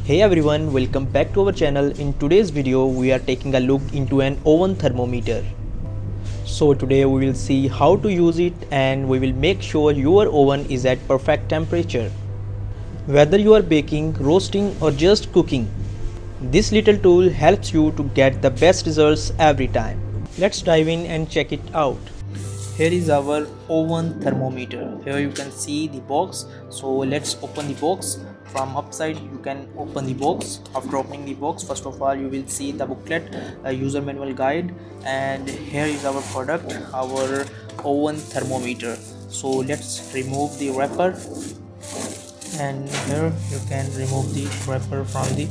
Hey everyone, welcome back to our channel. In today's video we are taking a look into an oven thermometer. So today we will see how to use it and we will make sure your oven is at perfect temperature. Whether you are baking, roasting or just cooking, this little tool helps you to get the best results every time. Let's dive in and check it out. Here is our oven thermometer. Here you can see the box. So let's open the box. From upside you can open the box. After opening the box, first of all you will see the booklet, a user manual guide, and here is our product, our oven thermometer. So let's remove the wrapper, and here you can remove the wrapper from the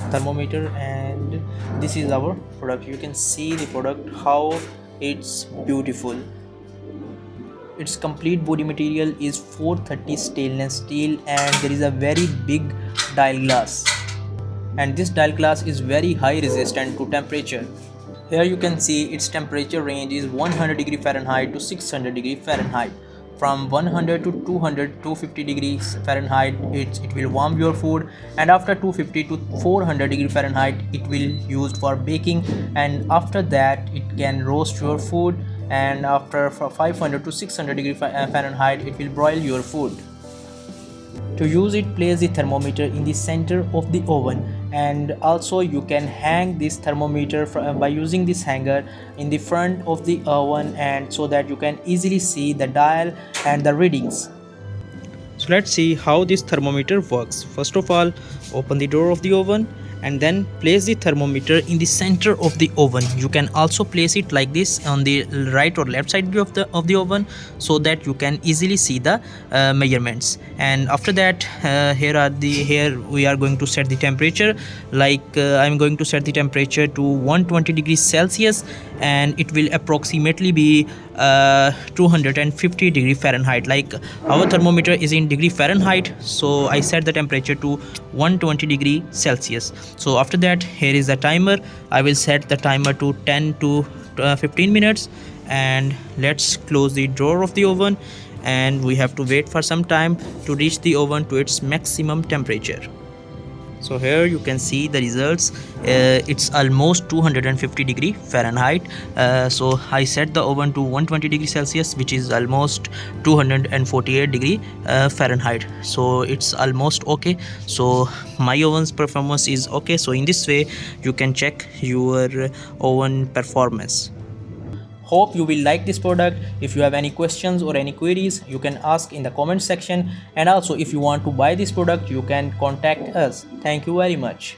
thermometer, and this is our product. You can see the product, how it's beautiful. Its complete body material is 430 stainless steel, and there is a very big dial glass, and this dial glass is very high resistant to temperature. Here you can see its temperature range is 100 degree Fahrenheit to 600 degree Fahrenheit. From 100 to 250 degrees Fahrenheit it will warm your food, and after 250 to 400 degree Fahrenheit it will used for baking, and after that it can roast your food, and after 500 to 600 degree Fahrenheit it will broil your food. To use it, place the thermometer in the center of the oven, and also you can hang this thermometer by using this hanger in the front of the oven, and so that you can easily see the dial and the readings. So let's see how this thermometer works. First of all, open the door of the oven and then place the thermometer in the center of the oven. You can also place it like this on the right or left side of the oven, so that you can easily see the measurements. And after that, here we are going to set the temperature. I'm going to set the temperature to 120 degrees Celsius, and it will approximately be 250 degree Fahrenheit. Like, our thermometer is in degree Fahrenheit, so I set the temperature to 120 degree Celsius. So after that, here is the timer. I will set the timer to 10 to 15 minutes, and let's close the door of the oven, and we have to wait for some time to reach the oven to its maximum temperature. So here you can see the results. It's almost 250 degree Fahrenheit. So I set the oven to 120 degree Celsius, which is almost 248 degree Fahrenheit. So it's almost okay. So my oven's performance is okay. So in this way you can check your oven performance. Hope you will like this product. If you have any questions or any queries, you can ask in the comment section, and also if you want to buy this product, you can contact us. Thank you very much.